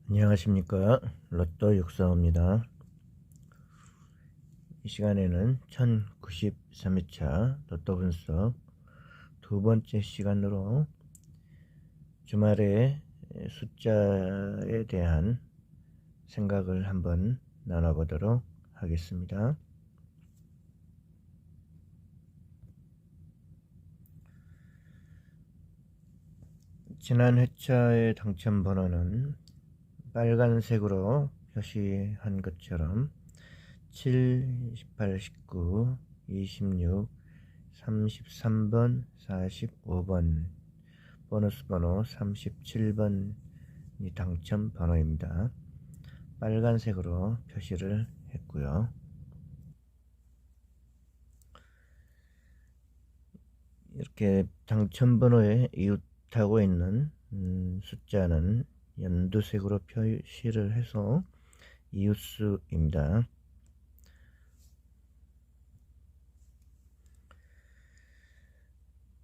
안녕하십니까. 로또 육사입니다. 이 시간에는 1093회차 로또 분석 두 번째 시간으로 주말에 숫자에 대한 생각을 한번 나눠보도록 하겠습니다. 지난 회차의 당첨 번호는 빨간색으로 표시한 것처럼 7, 18, 19, 26, 33번, 45번, 보너스 번호 37번이 당첨 번호입니다. 빨간색으로 표시를 했고요. 이렇게 당첨 번호에 이웃하고 있는 숫자는 연두색으로 표시를 해서 이웃수입니다.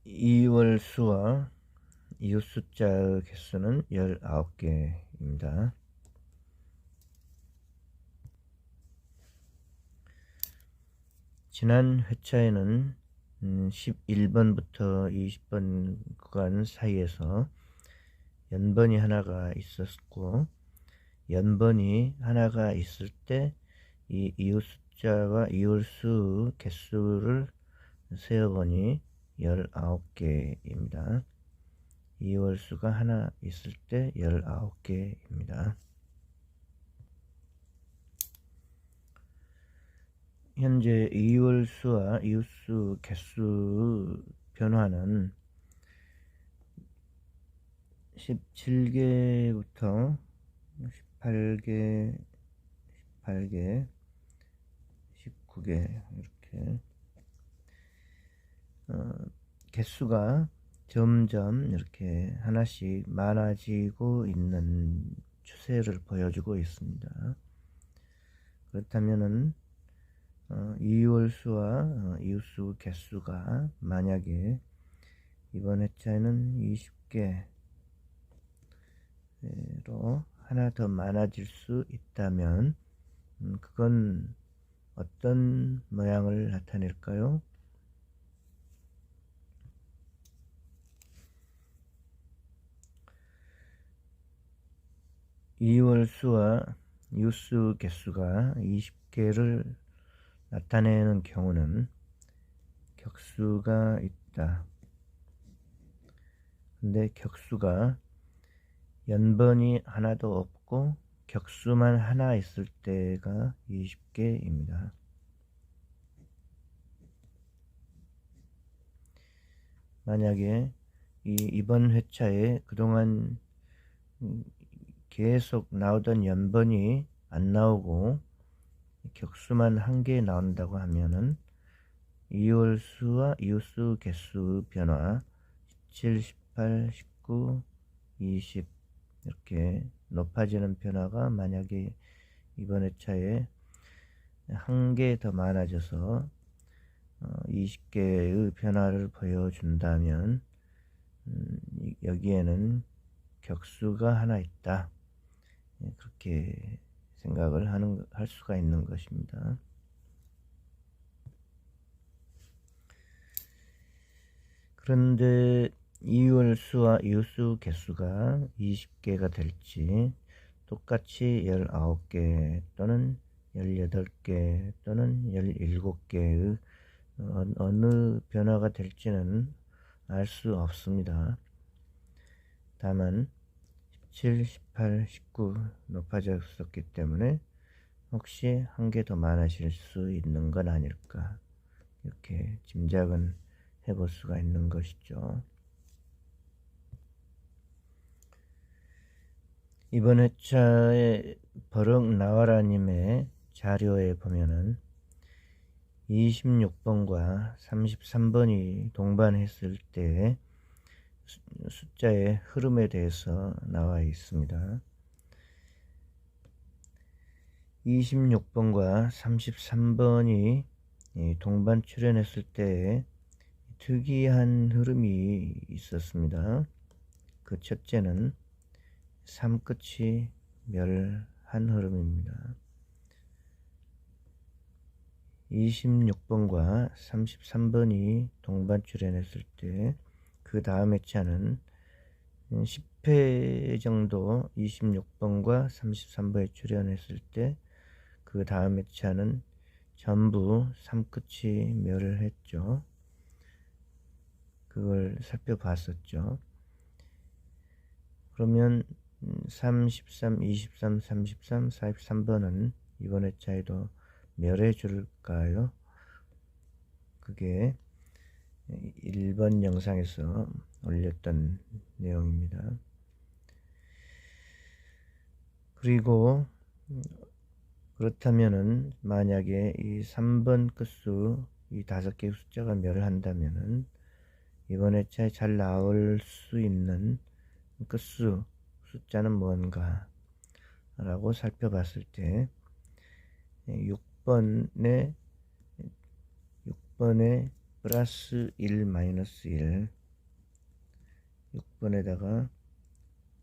이월수와 이웃 숫자의 개수는 19개입니다. 지난 회차에는 11번부터 20번 구간 사이에서 연번이 하나가 있었고, 연번이 하나가 있을 때 이 이웃 숫자와 이웃수 개수를 세어보니 19개입니다. 이월수가 하나 있을 때 19개입니다. 현재 이월수와 이웃수 개수 변화는 17개부터 18개, 19개 이렇게 개수가 점점 이렇게 하나씩 많아지고 있는 추세를 보여주고 있습니다. 그렇다면은 이월수와 이웃수 개수가 만약에 이번 회차에는 20개로 하나 더 많아질 수 있다면 그건 어떤 모양을 나타낼까요? 이월수와 이웃수 개수가 20개를 나타내는 경우는 격수가 있다. 근데 격수가 연번이 하나도 없고 격수만 하나 있을 때가 20개입니다. 만약에 이번 회차에 그동안 계속 나오던 연번이 안 나오고 격수만 한 개 나온다고 하면은 이월수와 이웃수 개수 변화 17, 18, 19, 20 이렇게 높아지는 변화가 만약에 이번 회차에 한 개 더 많아져서 20개의 변화를 보여준다면 여기에는 격수가 하나 있다. 그렇게 생각을 할 수가 있는 것입니다. 그런데 이월수와 이웃수 개수가 20개가 될지 똑같이 19개 또는 18개 또는 17개의 어느 변화가 될지는 알 수 없습니다. 다만 17, 18, 19 높아졌었기 때문에 혹시 한 개 더 많아질 수 있는 건 아닐까 이렇게 짐작은 해볼 수가 있는 것이죠. 이번 회차에 버럭 나와라님의 자료에 보면은 26번과 33번이 동반했을 때 숫자의 흐름에 대해서 나와 있습니다. 26번과 33번이 동반 출연했을 때 특이한 흐름이 있었습니다. 그 첫째는 3 끝이 멸한 흐름입니다. 26번과 33번이 동반 출현했을 때 그 다음 회차는 10회 정도 26번과 33번에 출현했을 때 그 다음 회차는 전부 3끝이 멸을 했죠. 그걸 살펴봤었죠. 그러면 33, 23, 33, 43번은 이번 회차에도 멸해 줄까요? 그게 1번 영상에서 올렸던 내용입니다. 그리고 그렇다면은 만약에 이 3번 끝수 이 5개의 숫자가 멸을 한다면은 이번 회차에 잘 나올 수 있는 끝수 숫자는 뭔가 라고 살펴봤을 때 6번에 플러스 1 마이너스 1 6번에다가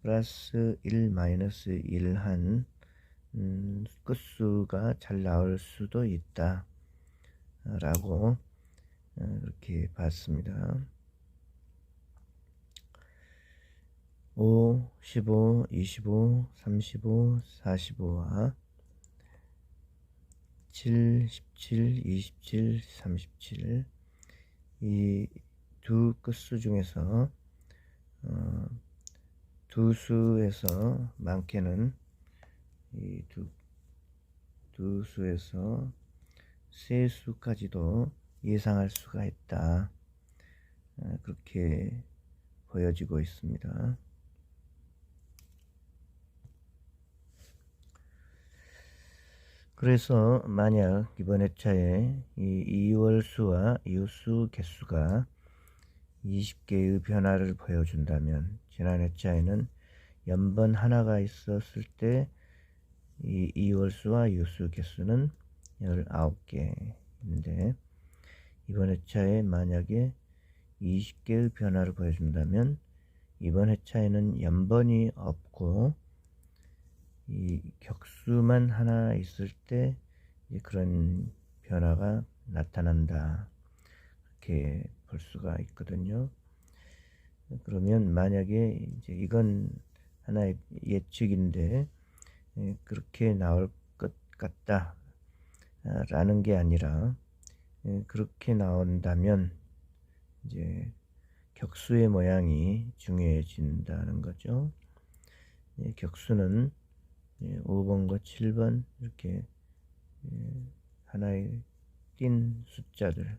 플러스 1 마이너스 1 한 끝수가 잘 나올 수도 있다 라고 그렇게 봤습니다. 5, 15, 25, 35, 45와 7, 17, 27, 37 이 두 끝수 중에서 두 수에서 많게는 이 두 수에서 세 수까지도 예상할 수가 있다. 그렇게 보여지고 있습니다. 그래서 만약 이번 회차에 이 이월수와 이웃수 개수가 20개의 변화를 보여준다면 지난 회차에는 연번 하나가 있었을 때 이 이월수와 이웃수 개수는 19개인데 이번 회차에 만약에 20개의 변화를 보여준다면 이번 회차에는 연번이 없고 이 격수만 하나 있을 때 그런 변화가 나타난다 이렇게 볼 수가 있거든요. 그러면 만약에 이제 이건 하나의 예측인데 그렇게 나올 것 같다 라는 게 아니라 그렇게 나온다면 이제 격수의 모양이 중요해진다는 거죠. 격수는 5번과 7번 이렇게 하나의 띈 숫자들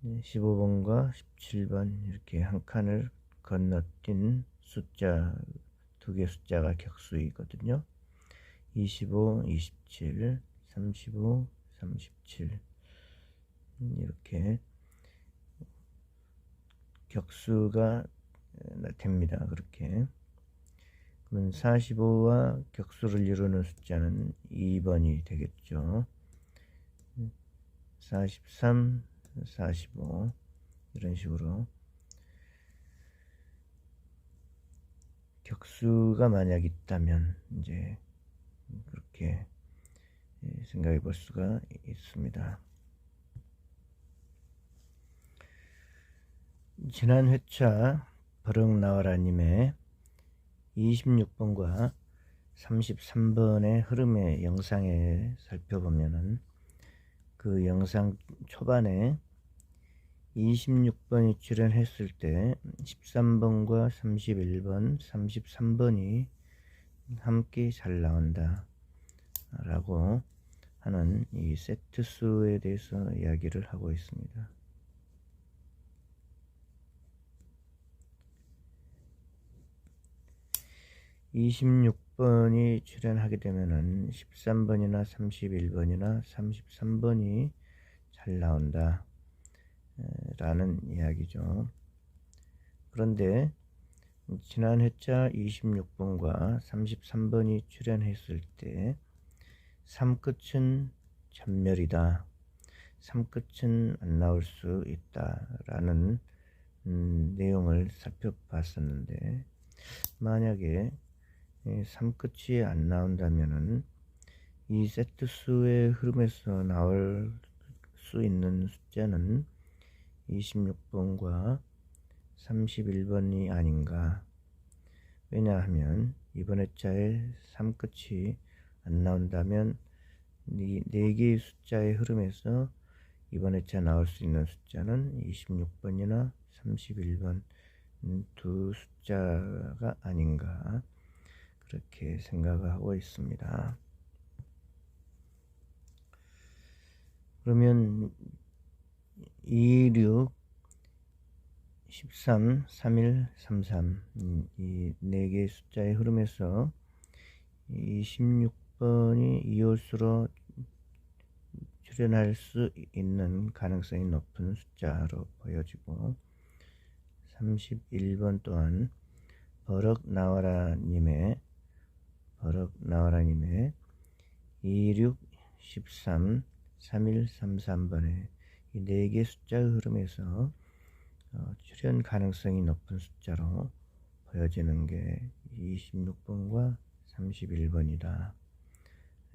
15번과 17번 이렇게 한 칸을 건너뛴 숫자 두 개 숫자가 격수이거든요. 25, 27, 35, 37 이렇게 격수가 됩니다. 그렇게 그러면 45와 격수를 이루는 숫자는 2번이 되겠죠. 43, 45 이런 식으로 격수가 만약 있다면 이제 그렇게 생각해 볼 수가 있습니다. 지난 회차 버럭 나와라님의 26번과 33번의 흐름의 영상에 살펴보면은 그 영상 초반에 26번이 출연했을 때 13번과 31번, 33번이 함께 잘 나온다 라고 하는 이 세트 수에 대해서 이야기를 하고 있습니다. 26번이 출연하게 되면은 13번이나 31번이나 33번이 잘 나온다 라는 이야기죠. 그런데 지난 회차 26번과 33번이 출연했을 때 3끝은 전멸이다. 3끝은 안 나올 수 있다 라는 내용을 살펴봤었는데 만약에 3 끝이 안 나온다면은 이 세트 수의 흐름에서 나올 수 있는 숫자는 26번과 31번이 아닌가. 왜냐하면 이번 회차에 3 끝이 안 나온다면 이 4개의 숫자의 흐름에서 이번 회차 나올 수 있는 숫자는 26번이나 31번 두 숫자가 아닌가 그렇게 생각을 하고 있습니다. 그러면 26, 13, 31, 33 이 4개의 숫자의 흐름에서 26번이 2홀수로 출현할 수 있는 가능성이 높은 숫자로 보여지고 31번 또한 버럭 나와라 님의 26, 13, 31, 33번의 이 4개 숫자의 흐름에서 출현 가능성이 높은 숫자로 보여지는 게 26번과 31번이다.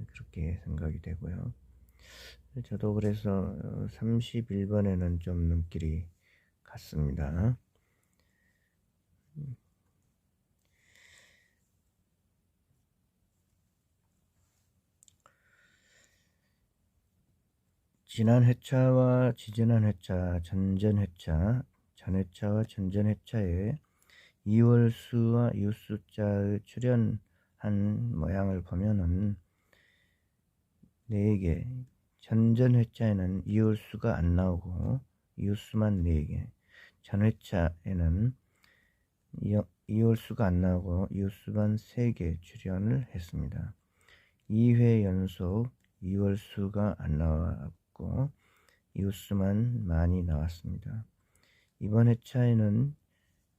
그렇게 생각이 되고요. 저도 그래서 31번에는 좀 눈길이 갔습니다. 지난 회차와 지지난 회차, 전전 회차, 전 회차와 전전 회차에 2월수와 이웃숫자의 출현한 모양을 보면은 4개, 전전 회차에는 이웃수가 안 나오고 이웃수만 4개, 전 회차에는 이웃수가 안 나오고 이웃수만 3개 출현을 했습니다. 2회 연속 이월수가 안 나왔고 이웃수만 많이 나왔습니다. 이번 회차에는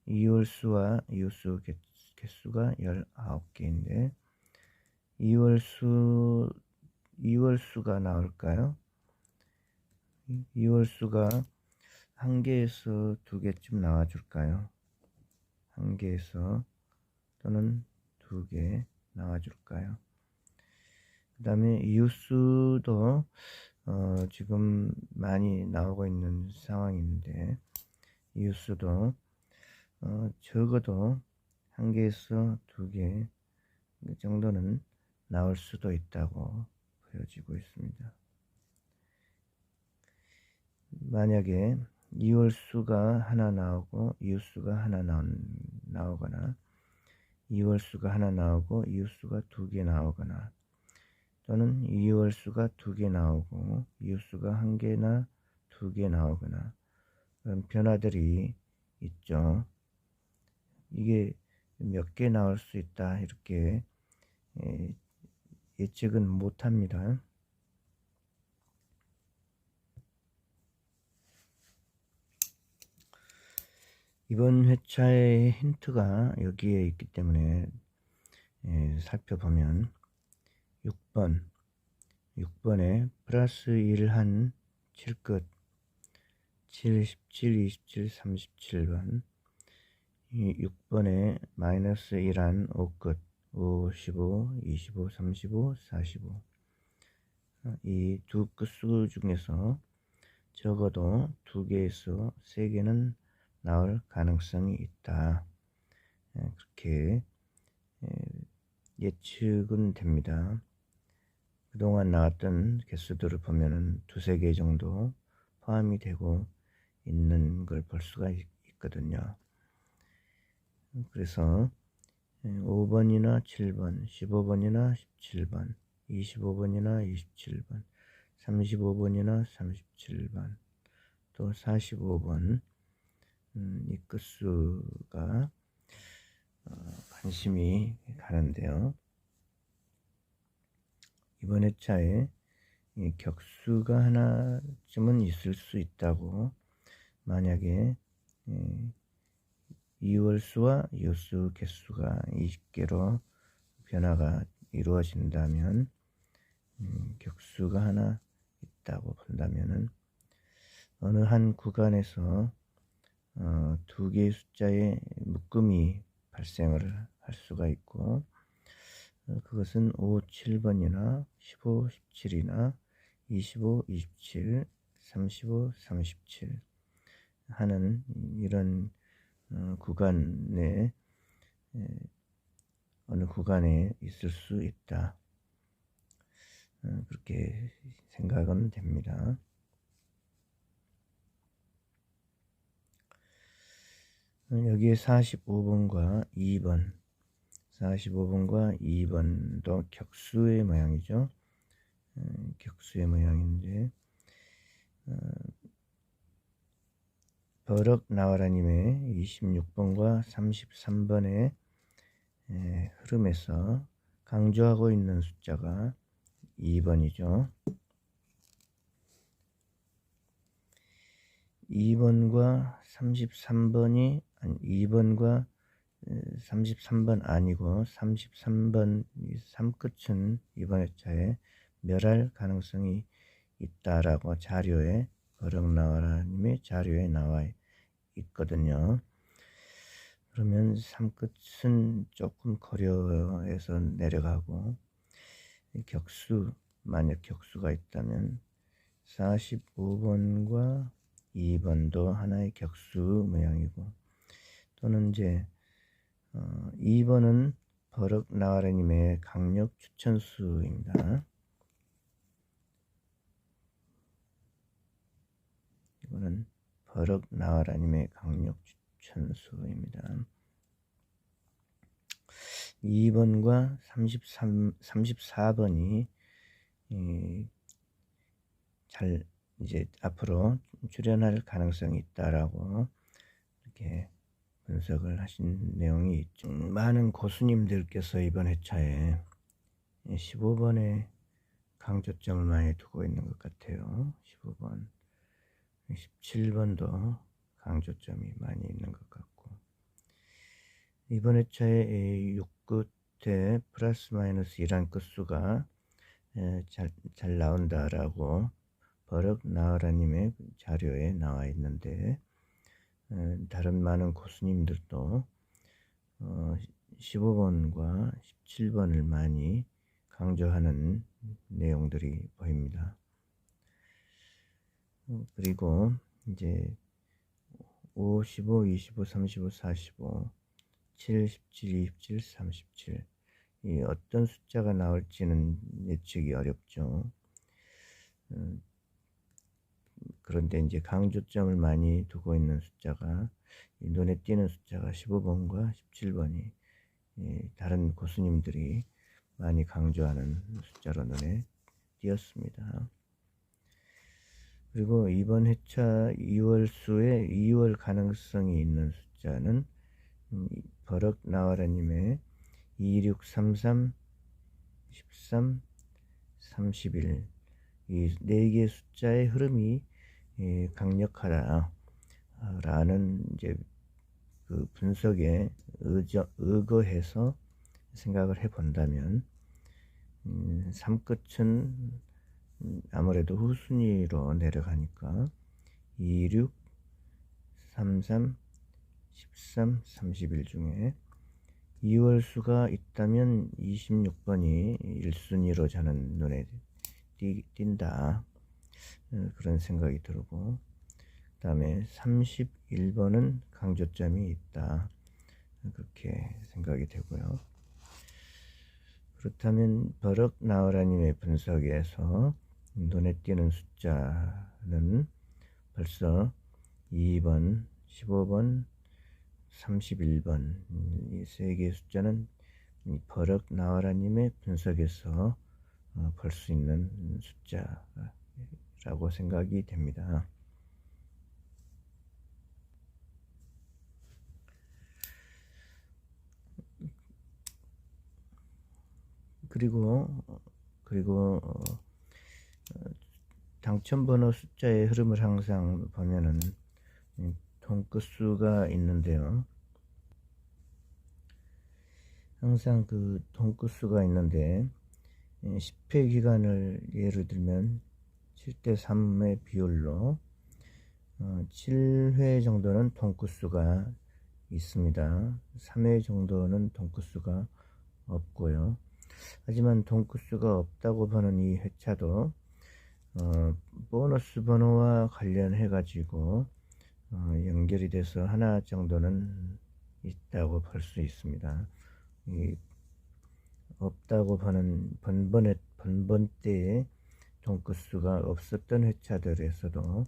이월수와 이웃수 개수가 19개인데 이월수가 나올까요? 이월수가 1개에서 2개쯤 나와줄까요? 1개에서 또는 2개 나와줄까요? 그 다음에 이웃수도 지금 많이 나오고 있는 상황인데 이웃수도 적어도 1개에서 2개 정도는 나올 수도 있다고 보여지고 있습니다. 만약에 이월수가 하나 나오고 이웃수가 하나 나오거나 이월수가 하나 나오고 이웃수가 2개 나오거나 또는 이월수가 2개 나오고 이웃수가 1개나 2개 나오거나 그런 변화들이 있죠. 이게 몇 개 나올 수 있다 이렇게 예측은 못합니다. 이번 회차의 힌트가 여기에 있기 때문에 살펴보면 6번에 플러스 1한 7끝 7, 17, 27, 37번 6번에 마이너스 1한 5끝 5, 15, 25, 35, 45 이 두 끝수 중에서 적어도 2개에서 3개는 나올 가능성이 있다. 그렇게 예측은 됩니다. 그동안 나왔던 개수들을 보면은 2-3개 정도 포함이 되고 있는 걸 볼 수가 있거든요. 그래서 5번이나 7번, 15번이나 17번, 25번이나 27번, 35번이나 37번, 또 45번 이 끝수가 관심이 가는데요. 이번 회차에 격수가 하나쯤은 있을 수 있다고 만약에 이월수와 이웃수 개수가 20개로 변화가 이루어진다면 격수가 하나 있다고 본다면은 어느 한 구간에서 2개의 숫자의 묶음이 발생을 할 수가 있고 그것은 5, 7번이나 15, 17이나 25, 27, 35, 37 하는 이런 구간에 어느 구간에 있을 수 있다. 그렇게 생각은 됩니다. 여기에 45번과 2번, 45번과 2번도 격수의 모양이죠. 격수의 모양인데 버럭 나와라님의 26번과 33번의 흐름에서 강조하고 있는 숫자가 2번이죠. 2번과 33번이 아니 2번과 33번 아니고 33번 3끝은 이번 회차에 멸할 가능성이 있다라고 자료에 버럭 나와라님의 자료에 나와 있거든요. 그러면 3끝은 조금 고려해서 내려가고 격수, 만약 격수가 있다면 45번과 2번도 하나의 격수 모양이고, 또는 이제 2번은 버럭 나와라님의 강력 추천수입니다. 이거는 버럭 나와라님의 강력 추천수입니다. 2번과 34번이 잘 이제 앞으로 출현할 가능성이 있다라고 이렇게 분석을 하신 내용이 있죠. 많은 고수님들께서 이번 회차에 15번에 강조점을 많이 두고 있는 것 같아요. 15번, 17번도 강조점이 많이 있는 것 같고, 이번 회차에 6끝에 플러스 마이너스 1한 끝수가 잘 나온다라고 버럭 나와라님의 자료에 나와 있는데, 다른 많은 고수님들도 15번과 17번을 많이 강조하는 내용들이 보입니다. 그리고 이제 5, 15, 25, 35, 45, 7, 17, 27, 37 이 어떤 숫자가 나올지는 예측이 어렵죠. 그런데 이제 강조점을 많이 두고 있는 숫자가, 눈에 띄는 숫자가 15번과 17번이 다른 고수님들이 많이 강조하는 숫자로 눈에 띄었습니다. 그리고 이번 회차 2월수에 2월 가능성이 있는 숫자는 버럭 나와라님의 2633, 13, 31 이 4개의 숫자의 흐름이 강력하다라는 이제 그 분석에 의거해서 생각을 해본다면 3끝은 아무래도 후순위로 내려가니까 26, 33, 13, 31 중에 2월수가 있다면 26번이 1순위로 저는 눈에 띈다, 그런 생각이 들고, 그 다음에 31번은 강조점이 있다, 그렇게 생각이 되고요. 그렇다면 버럭 나와라님의 분석에서 눈에 띄는 숫자는 벌써 2번, 15번, 31번 이 세 개의 숫자는 버럭 나와라님의 분석에서 볼 수 있는 숫자라고 생각이 됩니다. 그리고 당첨번호 숫자의 흐름을 항상 보면은 동끝수가 있는데요. 항상 그 동끝수가 있는데 10회 기간을 예를 들면 7대 3의 비율로 7회 정도는 동끝수가 있습니다. 3회 정도는 동끝수가 없고요. 하지만 돈가스가 없다고 보는 이 회차도 보너스 번호와 관련해 가지고 연결이 돼서 하나 정도는 있다고 볼 수 있습니다. 이 없다고 보는 번번때에 돈가스가 없었던 회차들에서도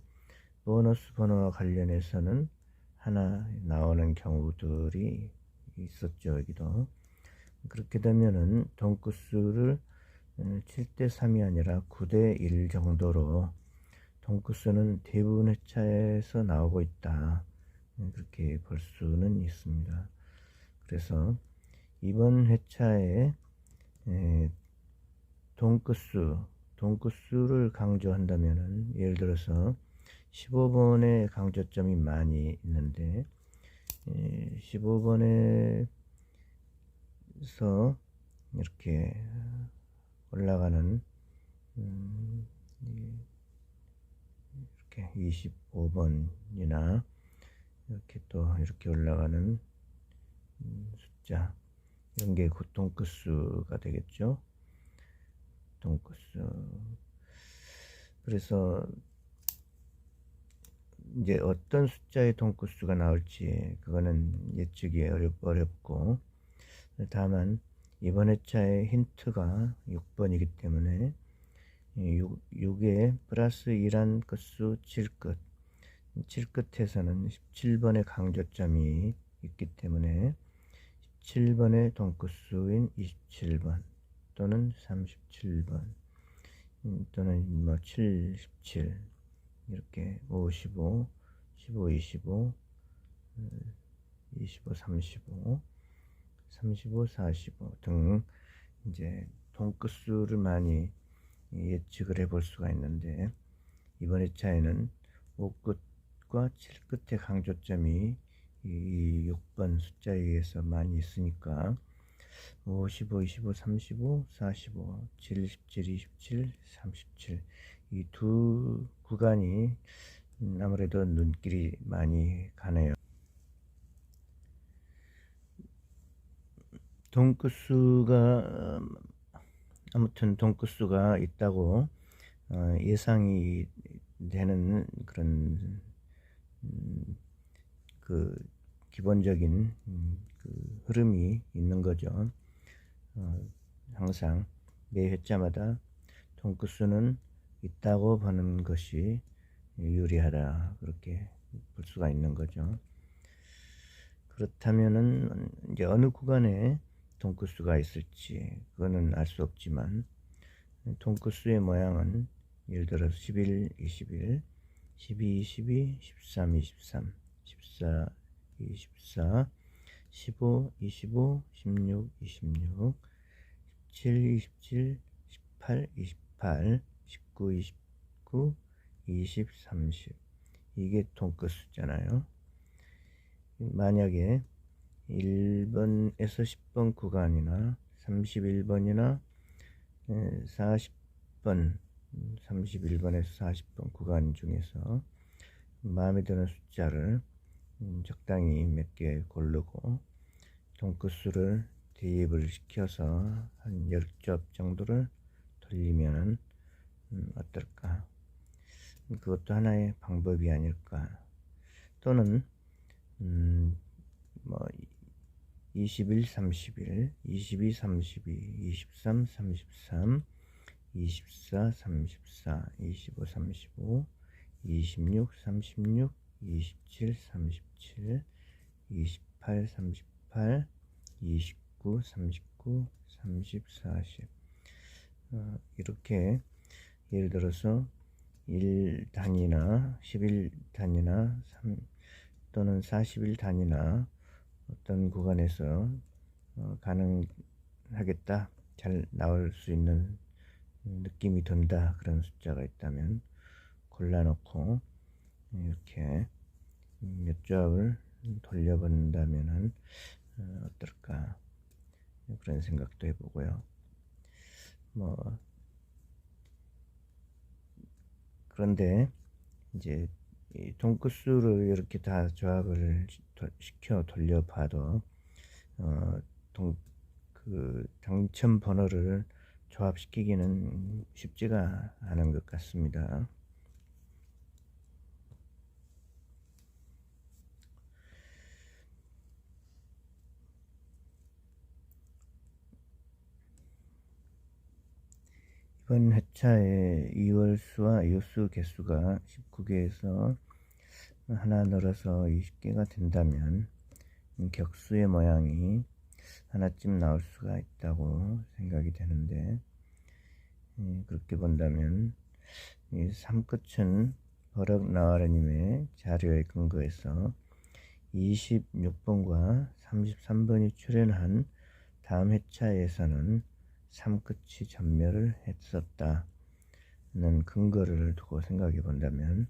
보너스 번호와 관련해서는 하나 나오는 경우들이 있었죠. 여기도. 그렇게 되면은 돈가스를 7대3이 아니라 9대1 정도로 돈가스는 대부분 회차에서 나오고 있다. 그렇게 볼 수는 있습니다. 그래서 이번 회차에 돈가스를 강조한다면은, 예를 들어서 15번의 강조점이 많이 있는데 15번에서 이렇게 올라가는 이렇게 25번이나 이렇게 또 이렇게 올라가는 숫자, 이런 게 곧 돈가스가 되겠죠. 돈가스. 그래서 이제 어떤 숫자의 돈가스가 나올지 그거는 예측이 어렵고, 다만 이번 회차의 힌트가 6번이기 때문에 6에 플러스 1한 끝수 7끝, 7끝에서는 17번의 강조점이 있기 때문에 17번의 돈가스인 27번 또는 37번 또는 뭐 77, 이렇게 55, 15, 25, 25, 35, 35, 45 등 이제 돈가스를 많이 예측을 해볼 수가 있는데, 이번 회차에는 5끝과 7끝의 강조점이 이 6번 숫자에 의해서 많이 있으니까 5, 15, 25, 35, 45, 7, 17, 27, 37, 이 두 구간이 아무래도 눈길이 많이 가네요. 돈가스가 아무튼 돈가스가 있다고 예상이 되는 그런 그 기본적인 그 흐름이 있는 거죠. 항상 매 회차마다 돈가스는 있다고 보는 것이 유리하다, 그렇게 볼 수가 있는 거죠. 그렇다면은 이제 어느 구간에 돈가스가 있을지 그거는 알 수 없지만, 돈가스의 모양은 예를 들어서 11, 21, 12, 22, 13, 23, 14, 24, 15, 25, 16, 26, 17, 27, 18, 28, 19, 29, 20, 30, 이게 돈가스잖아요. 만약에 1번에서 10번 구간이나 31번이나 40번, 31번에서 40번 구간 중에서 마음에 드는 숫자를 적당히 몇 개 고르고 돈가스를 대입을 시켜서 한 10접 정도를 돌리면 어떨까? 그것도 하나의 방법이 아닐까. 또는 뭐 21, 31, 22, 32, 23, 33, 24, 34, 25, 35, 26, 36, 27, 37, 28, 38, 29, 39, 30, 40, 이렇게 예를 들어서 1단위나 11단위나 또는 41단위나 어떤 구간에서 가능하겠다, 잘 나올 수 있는 느낌이 든다, 그런 숫자가 있다면 골라놓고 이렇게 몇 조합을 돌려본다면은 어떨까, 그런 생각도 해보고요. 뭐 그런데 이제 이 돈가스를 이렇게 다 조합을 시켜 돌려봐도 그 당첨 번호를 조합시키기는 쉽지가 않은 것 같습니다. 이번 회차의 이월수와 이웃수 개수가 19개에서 하나 늘어서 20개가 된다면 격수의 모양이 하나쯤 나올 수가 있다고 생각이 되는데, 그렇게 본다면 이 3끝은 버럭 나와라님의 자료에 근거해서 26번과 33번이 출연한 다음 회차에서는 3끝이 전멸을 했었다는 근거를 두고 생각해 본다면,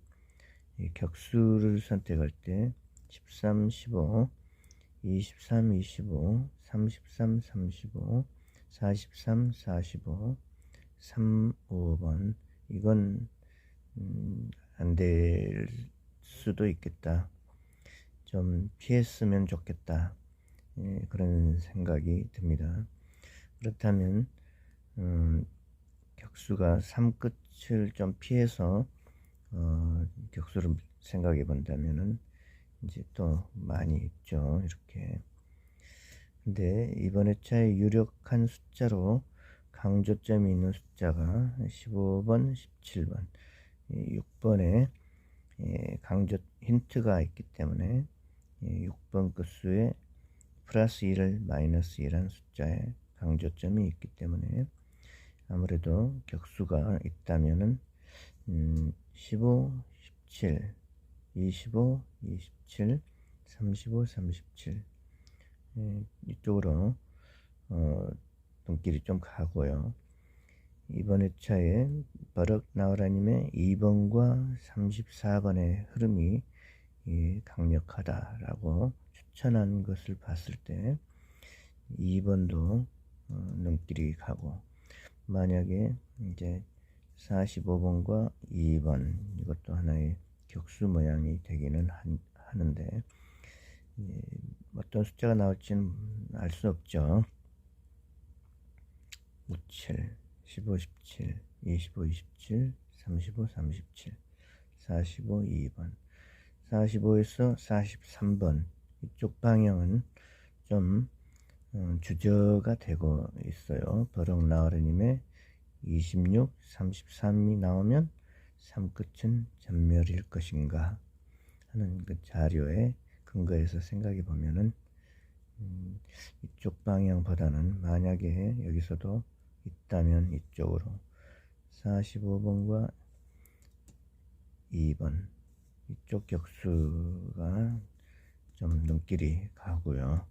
이 격수를 선택할 때 13, 15, 23, 25, 33, 35, 43, 45, 3, 5번 이건 안 될 수도 있겠다. 좀 피했으면 좋겠다. 그런 생각이 듭니다. 그렇다면 격수가 3끝을 좀 피해서 격수를 생각해 본다면은 이제 또 많이 있죠. 이렇게. 근데 이번 회차에 유력한 숫자로 강조점이 있는 숫자가 15번, 17번, 6번에 강조 힌트가 있기 때문에 6번 끝수에 플러스 1을 마이너스 1한 숫자에 강조점이 있기 때문에 아무래도 격수가 있다면은 15, 17, 25, 27, 35, 37 이쪽으로 눈길이 좀 가고요. 이번 회차에 버럭 나오라님의 2번과 34번의 흐름이 강력하다라고 추천한 것을 봤을 때 2번도 눈길이 가고, 만약에 이제 45번과 2번 이것도 하나의 격수 모양이 되기는 하는데 어떤 숫자가 나올지는 알 수 없죠. 57, 15, 17, 25, 27, 35, 37, 45, 2번, 45에서 43번 이쪽 방향은 좀 주저가 되고 있어요. 버럭 나으르님의 26, 33이 나오면 3끝은 전멸일 것인가 하는 그 자료에 근거해서 생각해 보면은 이쪽 방향보다는, 만약에 여기서도 있다면 이쪽으로 45번과 2번 이쪽 격수가 좀 눈길이 가고요.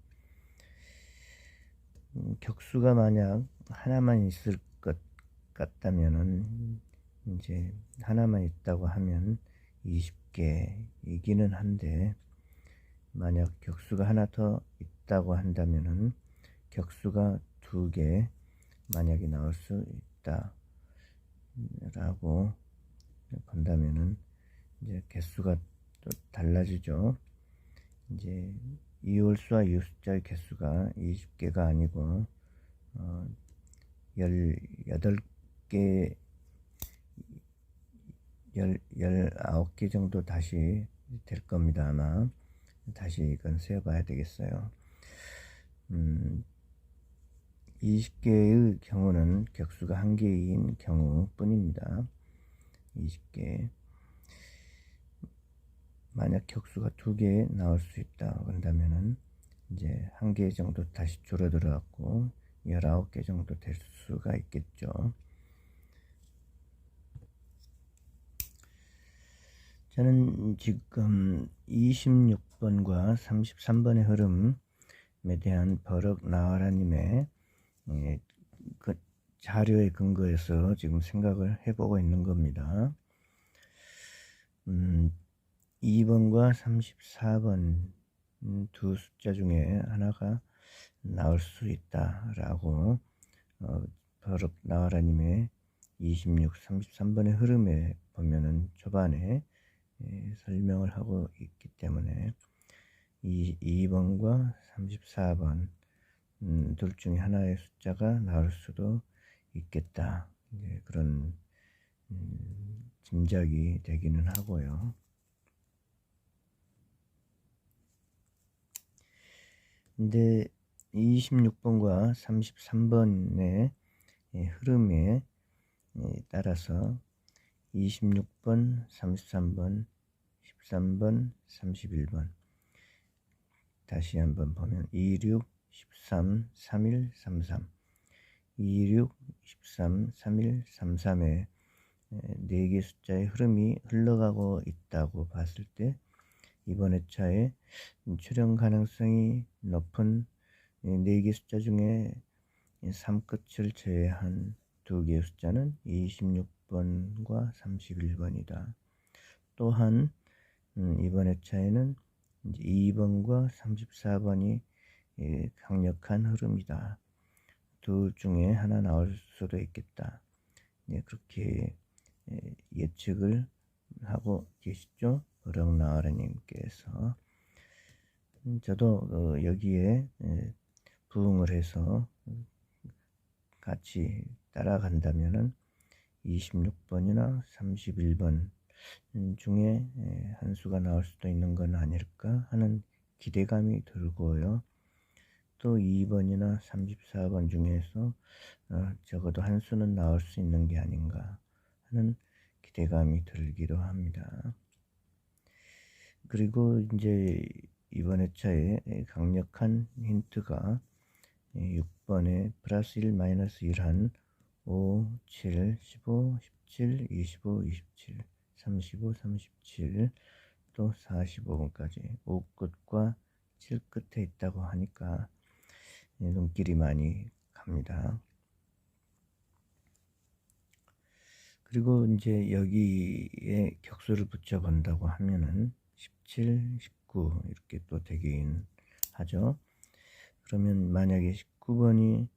격수가 만약 하나만 있을 것 같다면은, 이제 하나만 있다고 하면 20개이기는 한데, 만약 격수가 하나 더 있다고 한다면은 격수가 2개 만약에 나올 수 있다라고 본다면은 이제 개수가 또 달라지죠. 이제 이월수와 이웃숫자의 개수가 20개가 아니고 18개, 19개 정도 다시 될 겁니다. 아마 다시 이건 세어봐야 되겠어요. 20개의 경우는 격수가 1개인 경우 뿐입니다. 20개. 만약 격수가 2개 나올 수 있다 그런다면은 이제 1개 정도 다시 줄어들어 갖고 19개 정도 될 수가 있겠죠. 저는 지금 26번과 33번의 흐름에 대한 버럭 나와라님의 그 자료에 근거해서 지금 생각을 해보고 있는 겁니다. 2번과 34번 두 숫자 중에 하나가 나올 수 있다라고 버럭 나와라님의 26, 33번의 흐름에 보면은 초반에 설명을 하고 있기 때문에 2번과 34번 둘 중에 하나의 숫자가 나올 수도 있겠다. 이제 그런 짐작이 되기는 하고요. 근데 26번과 33번의 흐름에 따라서 26번, 33번, 13번, 31번 다시 한번 보면 26, 13, 31, 33 26, 13, 31, 33의 4개 숫자의 흐름이 흘러가고 있다고 봤을 때 이번 회차에 출현 가능성이 높은 4개 숫자 중에 3끝을 제외한 2개의 숫자는 26번과 31번이다. 또한 이번 회차에는 2번과 34번이 강력한 흐름이다. 둘 중에 하나 나올 수도 있겠다. 그렇게 예측을 하고 계시죠? 버럭나와라님께서. 저도 여기에 부응을 해서 같이 따라간다면은 26번이나 31번 중에 한 수가 나올 수도 있는 건 아닐까 하는 기대감이 들고요. 또 2번이나 34번 중에서 적어도 한 수는 나올 수 있는 게 아닌가 하는 기대감이 들기도 합니다. 그리고 이제 이번 회차에 강력한 힌트가 6번에 플러스 1, 마이너스 1한 5, 7, 15, 17, 25, 27, 35, 37, 또 45번까지 5끝과 7끝에 있다고 하니까 눈길이 많이 갑니다. 그리고 이제 여기에 격수를 붙여본다고 하면은 17, 19 이렇게 또 되긴 하죠. 그러면 만약에 19번이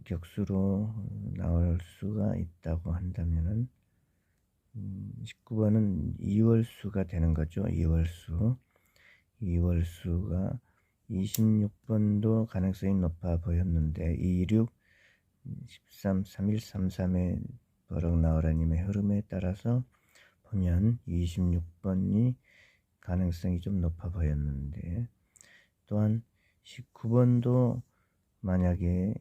격수로 나올 수가 있다고 한다면은 19번은 2월수가 되는 거죠. 2월수. 2월수가 26번도 가능성이 높아 보였는데 26, 13, 31, 33의 버럭나오라님의 흐름에 따라서 보면 26번이 가능성이 좀 높아 보였는데 또한 19번도 만약에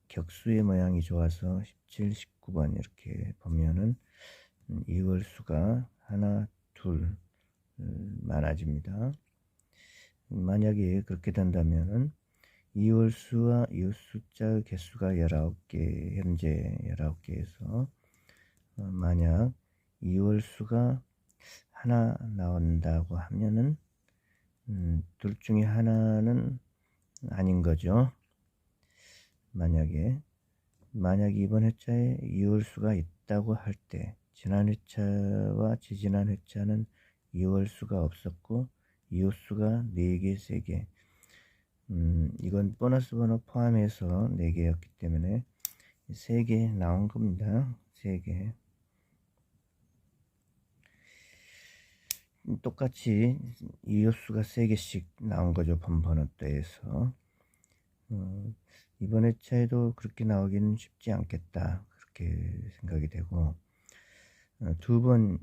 격수의 모양이 좋아서 17, 19번 이렇게 보면은 2월수가 하나, 둘 많아집니다. 만약에 그렇게 된다면은 2월수와 이 숫자의 개수가 19개, 현재 19개에서 만약 2월수가 하나 나온다고 하면은 둘 중에 하나는 아닌 거죠. 만약에 이번 회차에 2월수가 있다고 할 때 지난 회차와 지지난 회차는 2월수가 없었고 이웃수가 4개, 3개 이건 보너스 번호 포함해서 4개였기 때문에 3개 나온 겁니다. 3개. 똑같이 이웃수가 3개씩 나온 거죠. 번번호대에서. 이번 회차에도 그렇게 나오기는 쉽지 않겠다. 그렇게 생각이 되고 2번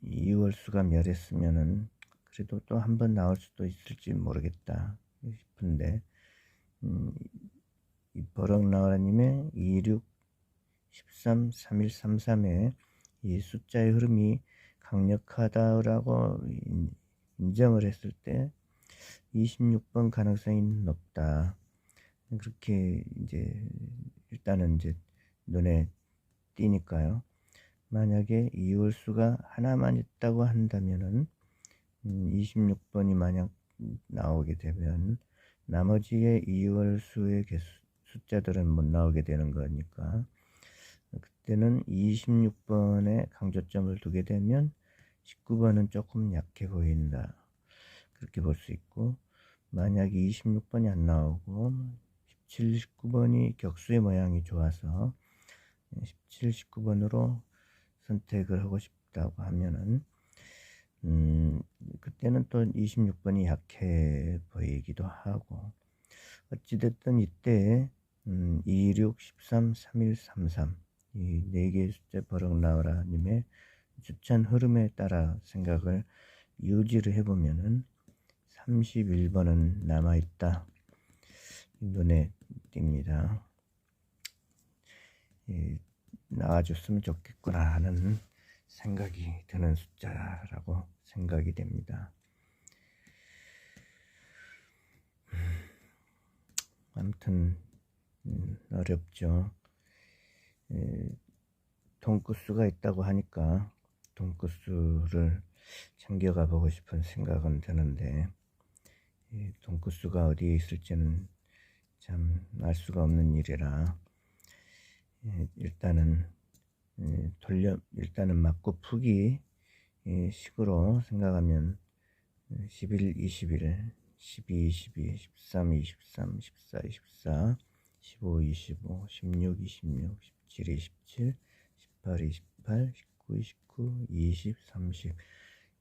이월수가 멸했으면은 그래도 또 한 번 나올 수도 있을지 모르겠다 싶은데 이 버럭나와라님의 26, 13, 31, 33의 이 숫자의 흐름이 강력하다라고 인정을 했을 때 26번 가능성이 높다. 그렇게 이제 일단은 이제 눈에 띄니까요. 만약에 이월수가 하나만 있다고 한다면은 26번이 만약 나오게 되면 나머지의 이월수의 숫자들은 못 나오게 되는 거니까 그때는 26번에 강조점을 두게 되면 19번은 조금 약해 보인다. 그렇게 볼 수 있고 만약에 26번이 안 나오고 17, 19번이 격수의 모양이 좋아서 17, 19번으로 선택을 하고 싶다고 하면은 그때는 또 26번이 약해 보이기도 하고 어찌됐든 이때 26, 13, 31, 33 이 4개의 숫자 버럭 나와라 님의 추천 흐름에 따라 생각을 유지를 해보면은 31번은 남아있다. 눈에 띕니다. 나와줬으면 좋겠구나 하는 생각이 드는 숫자라고 생각이 됩니다. 아무튼 어렵죠. 돈구수가 있다고 하니까 돈구수를 챙겨가 보고 싶은 생각은 드는데 돈구수가 어디에 있을지는 참 알 수가 없는 일이라 일단은 일단은 맞고 푸기 식으로 생각하면 11, 21, 12, 22, 13, 23, 14, 24, 15, 25, 16, 26, 17, 27, 18, 28, 19, 29, 20, 30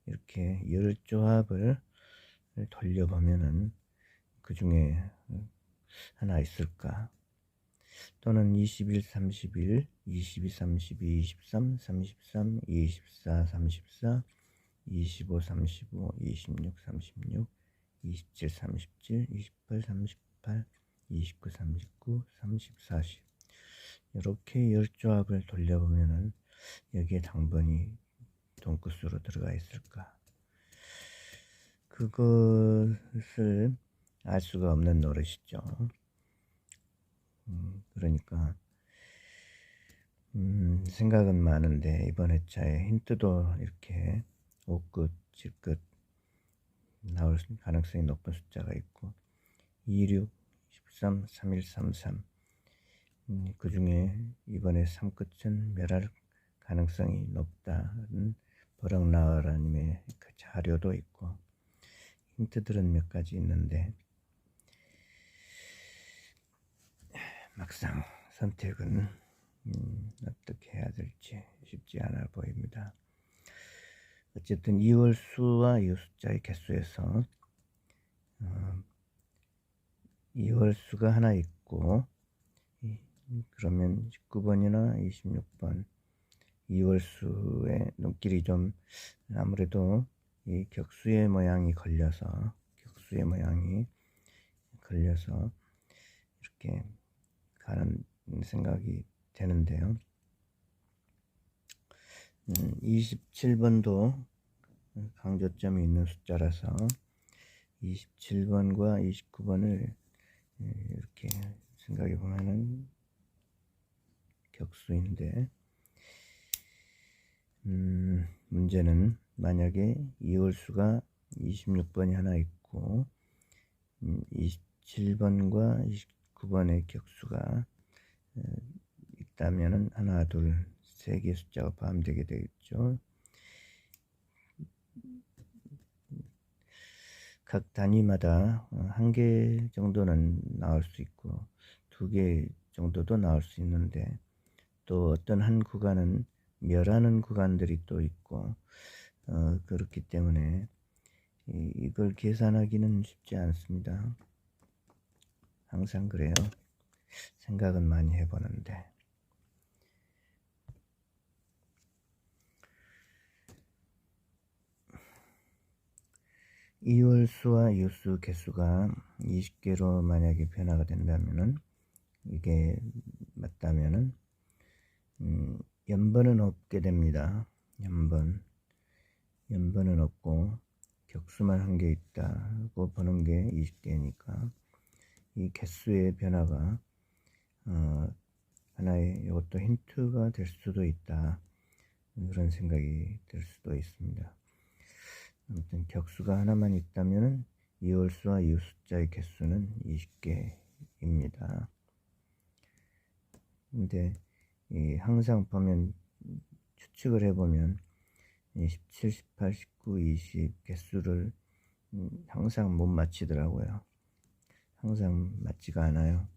이렇게 10조합을 돌려보면은 그 중에 하나 있을까? 또는 21, 31, 22, 32, 23, 33, 24, 34, 25, 35, 26, 36, 27, 37, 28, 38, 29, 39, 30, 40 이렇게 10조합을 돌려보면은 여기에 당번이 돈구수로 들어가 있을까? 그것을 알 수가 없는 노릇이죠. 그러니까 생각은 많은데 이번 회차에 힌트도 이렇게 5끝, 7끝 나올 가능성이 높은 숫자가 있고 26, 13, 31, 33 그 중에 이번에 3끝은 멸할 가능성이 높다는 버럭 나와라님의 그 자료도 있고 힌트들은 몇 가지 있는데 막상 선택은 어떻게 해야 될지 쉽지 않아 보입니다. 어쨌든 2월 수와 이 숫자의 개수에서 2월 수가 하나 있고 그러면 19번이나 26번 2월 수의 눈길이 좀 아무래도 이 격수의 모양이 걸려서 이렇게 가는 생각이 되는데요. 27번도 강조점이 있는 숫자라서 27번과 29번을 이렇게 생각해 보면은 격수인데 문제는 만약에 2월수가 26번이 하나 있고 27번과 29번의 격수가 있다면은 하나, 둘, 세 개 숫자가 포함되게 되겠죠. 각 단위마다 한 개 정도는 나올 수 있고 2개 정도도 나올 수 있는데 또 어떤 한 구간은 멸하는 구간들이 또 있고 그렇기 때문에 이걸 계산하기는 쉽지 않습니다. 항상 그래요. 생각은 많이 해보는데 이월수와 이웃수 개수가 20개로 만약에 변화가 된다면은 이게 맞다면은 연번은 없게 됩니다. 연번은 없고 격수만 한 개 있다고 보는 게 20개니까 이 개수의 변화가 하나의 이것도 힌트가 될 수도 있다. 그런 생각이 들 수도 있습니다. 아무튼 격수가 하나만 있다면 이월수와 이웃 숫자의 개수는 20개입니다. 근데 항상 보면 추측을 해보면 17, 18, 19, 20 개수를 항상 못 맞히더라고요. 항상 맞지가 않아요.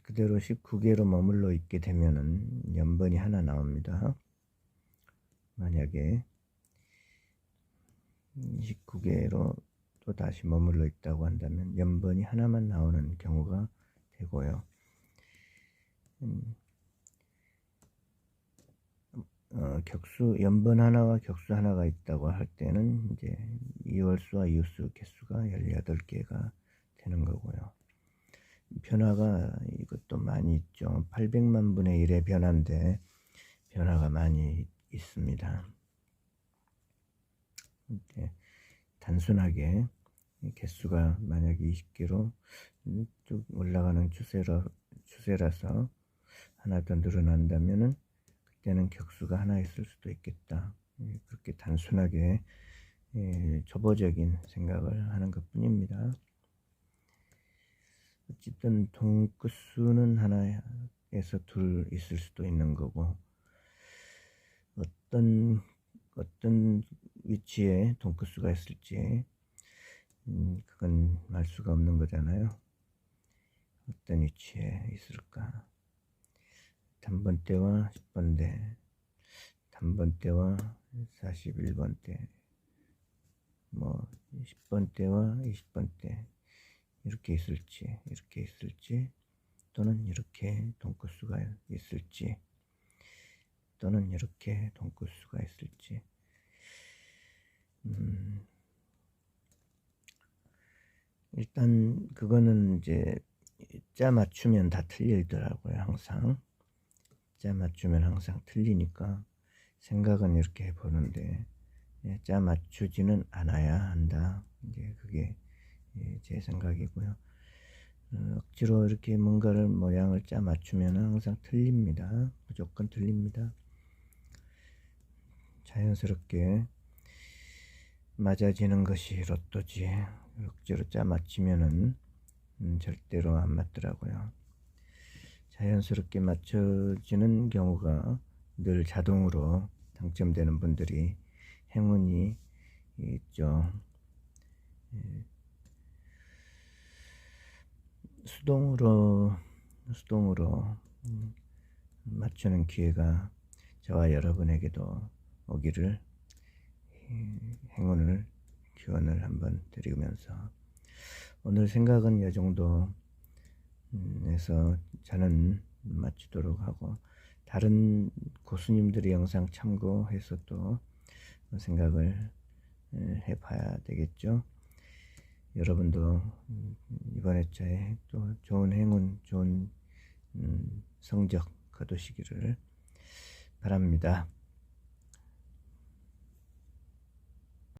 그대로 19개로 머물러 있게 되면은 연번이 하나 나옵니다. 만약에 29개로 또 다시 머물러 있다고 한다면 연번이 하나만 나오는 경우가 되고요. 연번 하나와 격수 하나가 있다고 할 때는 이제 이월수와 이웃수 개수가 18개가 되는 거고요. 변화가 이것도 많이 있죠. 800만 분의 1의 변화인데 변화가 많이 있습니다. 단순하게 개수가 만약에 20개로 쭉 올라가는 추세라서 하나 더 늘어난다면은 그때는 격수가 하나 있을 수도 있겠다. 그렇게 단순하게 초보적인 생각을 하는 것 뿐입니다. 어쨌든 동끝수는 하나에서 둘 있을 수도 있는 거고, 어떤 위치에 동끝수가 있을지 그건 알 수가 없는 거잖아요. 어떤 위치에 있을까? 단번대와 10번대, 단번대와 41번대, 뭐 10번대와 20번대 이렇게 있을지, 또는 이렇게 동끝수가 있을지, 또는 이렇게 동끝수가 있을지. 일단 그거는 이제 짜 맞추면 다 틀리더라고요. 항상 짜 맞추면 항상 틀리니까 생각은 이렇게 해보는데 짜 맞추지는 않아야 한다. 이제 그게 제 생각이고요. 억지로 이렇게 뭔가를 모양을 짜 맞추면 항상 틀립니다. 무조건 틀립니다. 자연스럽게 맞아지는 것이 로또지 억지로 짜 맞추면은 절대로 안 맞더라고요. 자연스럽게 맞춰지는 경우가 늘 자동으로 당첨되는 분들이 행운이 있죠. 수동으로 맞추는 기회가 저와 여러분에게도 오기를 행운을 기원을 한번 드리면서 오늘 생각은 이 정도 해서 저는 마치도록 하고, 다른 고수님들의 영상 참고해서 또 생각을 해봐야 되겠죠. 여러분도 이번 회차에 또 좋은 행운, 좋은 성적 거두시기를 바랍니다.